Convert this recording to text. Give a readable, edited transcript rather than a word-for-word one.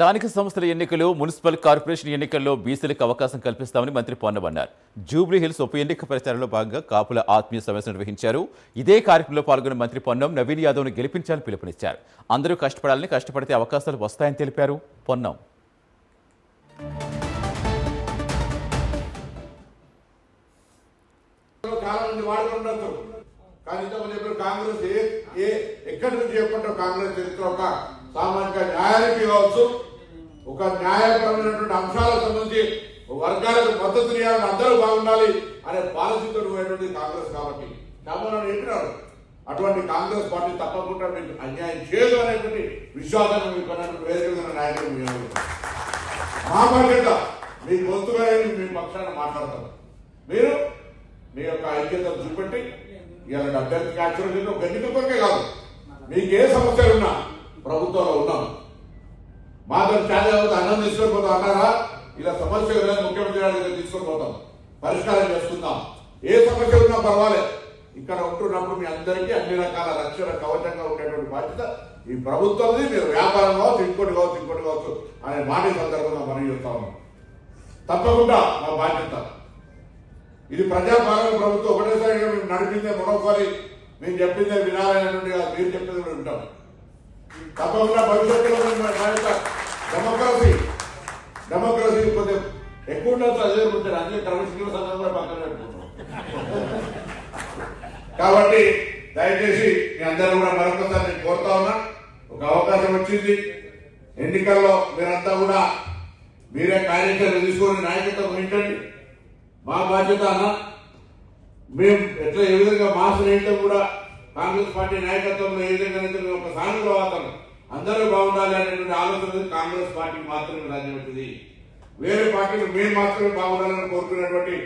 స్థానిక సంస్థల ఎన్నికలు మున్సిపల్ కార్పొరేషన్ ఎన్నికల్లో బీసీలకు అవకాశం కల్పిస్తామని మంత్రి పొన్నం అన్నారు. జూబ్లీ హిల్స్ ఉప ఎన్నిక ప్రచారంలో భాగంగా కాపుల ఆత్మీయ సమావేశం నిర్వహించారు. ఇదే కార్యక్రమంలో పాల్గొన్న మంత్రి పొన్నం నవీన్ యాదవ్ను గెలిపించాలని పిలుపునిచ్చారు. అందరూ కష్టపడాలని, కష్టపడితే అవకాశాలు వస్తాయని తెలిపారు పొన్నం. ఎక్కడి నుంచి చెప్పండి కాంగ్రెస్ చరిత్ర ఒక సామాజిక న్యాయానికి కావచ్చు, ఒక న్యాయపరమైనటువంటి అంశాలకు సంబంధించి వర్గాలకు మద్దతు ఇవ్వాలని, అందరూ బాగుండాలి అనే పాలసీతో పోయేటువంటి కాంగ్రెస్. కాబట్టి రామరావు చెప్పినారు, అటువంటి కాంగ్రెస్ పార్టీ తప్పకుండా మీకు అన్యాయం చేయదు అనేటువంటి విశ్వాసాన్ని మీకు వేదిక నాయకులు మా బాధ్యత మీ గొంతుగా మీ పక్షాన్ని మాట్లాడతారు. మీరు మీ యొక్క ఐక్యతను చూపెట్టి ఇవాళ అభ్యర్థి యాక్చువల్ ఒక ఎన్నికకే కాదు, మీకు ఏ సమస్యలు ఉన్నా ప్రభుత్వంలో ఉన్నాం. మాతో చాలా అన్నం తీసుకొని పోతాం అన్నారా, ఇలా సమస్య ముఖ్యమంత్రి గారి దగ్గర తీసుకొని పోతాం, పరిష్కారం చేసుకుందాం. ఏ సమస్య ఉన్నా పర్వాలేదు, ఇక్కడ ఉంటున్నప్పుడు మీ అందరికీ అన్ని రకాల రక్షణ కవచంగా ఉండేటువంటి బాధ్యత ఈ ప్రభుత్వంది. మీరు వ్యాపారం కావచ్చు, ఇంకోటి కావచ్చు అనే మాట సందర్భంగా మనం చెప్తా ఉన్నాం. తప్పకుండా మా బాధ్యత ఇది. ప్రజాపాలన ప్రభుత్వం ఒకటేసారిగా మేము నడిపిందే మరొకసారి మేము చెప్పిందే వినాలనేటువంటి మీరు చెప్పింది కూడా ఉంటాం. తప్పకుండా భవిష్యత్తులో డెమోక్రసీ కొంచెం ఎక్కువ ఉండొచ్చు. అదే ఉంటారు అన్ని క్రమశిక్షణ సందర్భంగా పక్కన పెట్టుకుంటాం. కాబట్టి దయచేసి మీ అందరూ కూడా మరొకసారి నేను కోరుతా ఉన్నా, ఒక అవకాశం వచ్చింది ఎన్నికల్లో, మీరంతా కూడా మీరే కార్యాచరణ తీసుకొని నాయకత్వం వహించండి. మా బాధ్యత అన్న, మేము ఎట్లా ఏ విధంగా మా స్నేహితులు కూడా కాంగ్రెస్ పార్టీ నాయకత్వంలో ఏ విధంగా మేము ఒక సానుకూల వాతావరణం అందరూ బాగుండాలి అనేటువంటి ఆలోచన కాంగ్రెస్ పార్టీ మాత్రమే రాజ్యం. వేరే పార్టీలు మేము మాత్రమే బాగుండాలని కోరుకునేటువంటి